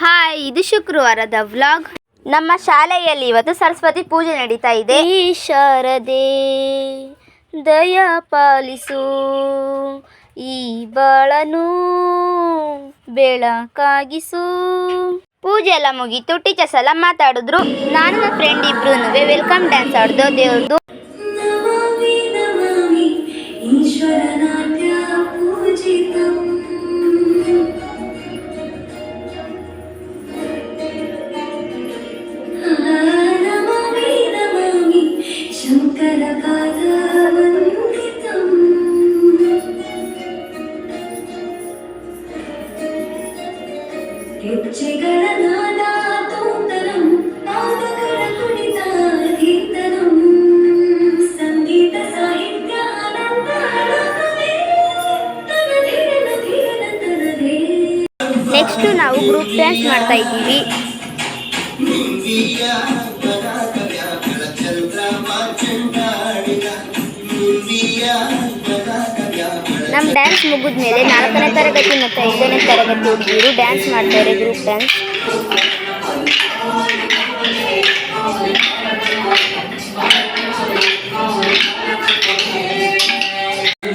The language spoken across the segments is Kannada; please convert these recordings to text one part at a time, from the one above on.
ಹಾಯ್, ಇದು ಶುಕ್ರವಾರದ ವ್ಲಾಗ್. ನಮ್ಮ ಶಾಲೆಯಲ್ಲಿ ಇವತ್ತು ಸರಸ್ವತಿ ಪೂಜೆ ನಡೀತಾ ಇದೆ. ಈ ಶಾರದೆ ದಯಾ ಪಾಲಿಸು, ಈ ಬಾಳನು ಬೆಳಕಾಗಿಸು. ಪೂಜೆ ಎಲ್ಲ ಮುಗೀತು. ಟೀಚರ್ಸ್ ಎಲ್ಲ ಮಾತಾಡಿದ್ರು. ನಾನು ನನ್ನ ಫ್ರೆಂಡ್ ಇಬ್ರು ವೆಲ್ಕಮ್ ಡ್ಯಾನ್ಸ್ ಆಡ್ದು ದೇವ್ರದ್ದು. ನೆಕ್ಸ್ಟ್ ನಾವು ಗ್ರೂಪ್ ಡ್ಯಾನ್ಸ್ ಮಾಡ್ತಾ ಇದ್ದೀವಿ. ನಮ್ಮ ಡ್ಯಾನ್ಸ್ ಮುಗಿದ್ಮೇಲೆ 4ನೇ ತರಗತಿ ಮತ್ತು 5ನೇ ತರಗತಿ ಹುಡುಗಿರು ಡ್ಯಾನ್ಸ್ ಮಾಡ್ತಾರೆ, ಗ್ರೂಪ್ ಡ್ಯಾನ್ಸ್.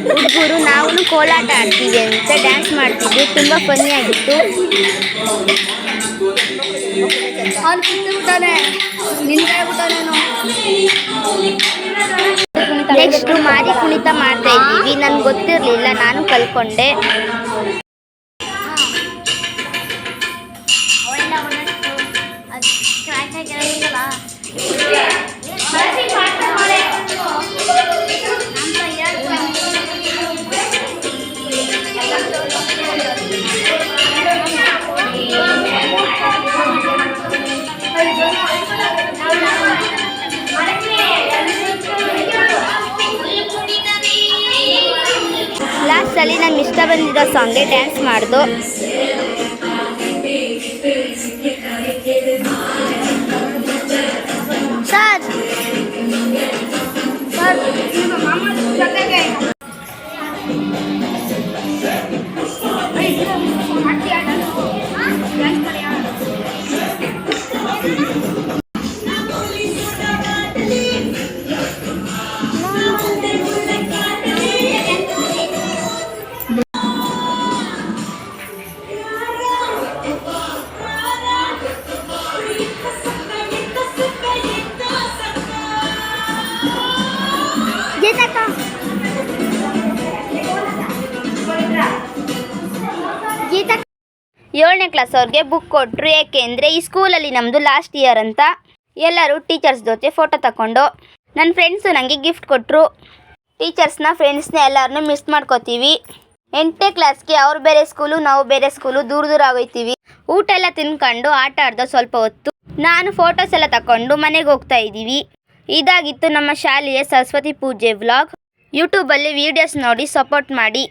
ಹುಡುಗರು ನಾವು ಕೋಲಾಟ ಆಡ್ತೀವಿ ಅಂತ ಡ್ಯಾನ್ಸ್ ಮಾಡ್ತಿದ್ವಿ. ತುಂಬ ಫನ್ನಿ ಆಗಿತ್ತು. ನೆಕ್ಸ್ಟ್ ಮಾರಿ ಕುಣಿತ ಮಾಡ್ತಾ ಇದ್ದೀವಿ. ನನ್ಗೆ ಗೊತ್ತಿರಲಿಲ್ಲ, ನಾನು ಕಲ್ತ್ಕೊಂಡೆ. ಲಾಸ್ಟಲ್ಲಿ ನಂಗೆ ಇಷ್ಟ ಬಂದಿರೋ ಸಾಂಗ್ಗೆ ಡ್ಯಾನ್ಸ್ ಮಾಡ್ದು. ಸರ್ ಗೀತಾ 7ನೇ ಕ್ಲಾಸ್ ಅವ್ರಿಗೆ ಬುಕ್ ಕೊಟ್ಟರು. ಏಕೆಂದರೆ ಈ ಸ್ಕೂಲಲ್ಲಿ ನಮ್ಮದು ಲಾಸ್ಟ್ ಇಯರ್ ಅಂತ. ಎಲ್ಲರೂ ಟೀಚರ್ಸ್ ಜೊತೆ ಫೋಟೋ ತಗೊಂಡು. ನನ್ನ ಫ್ರೆಂಡ್ಸು ನನಗೆ ಗಿಫ್ಟ್ ಕೊಟ್ಟರು. ಟೀಚರ್ಸ್ನ ಫ್ರೆಂಡ್ಸ್ನ ಎಲ್ಲರನ್ನೂ ಮಿಸ್ ಮಾಡ್ಕೋತೀವಿ. 8ನೇ ಕ್ಲಾಸ್ಗೆ ಅವ್ರು ಬೇರೆ ಸ್ಕೂಲು, ನಾವು ಬೇರೆ ಸ್ಕೂಲು, ದೂರ ದೂರ ಆಗೋಯ್ತೀವಿ. ಊಟ ಎಲ್ಲ ತಿನ್ಕೊಂಡು ಆಟ ಆಡ್ದೋ ಸ್ವಲ್ಪ ಹೊತ್ತು. ನಾನು ಫೋಟೋಸ್ ಎಲ್ಲ ತಗೊಂಡು ಮನೆಗೆ ಹೋಗ್ತಾ ಇದ್ದೀವಿ. ಇದಾಗಿತ್ತು ನಮ್ಮ ಶಾಲೆಯ ಸರಸ್ವತಿ ಪೂಜೆ ವ್ಲಾಗ್. ಯೂಟ್ಯೂಬಲ್ಲಿ ವೀಡಿಯೋಸ್ ನೋಡಿ ಸಪೋರ್ಟ್ ಮಾಡಿ.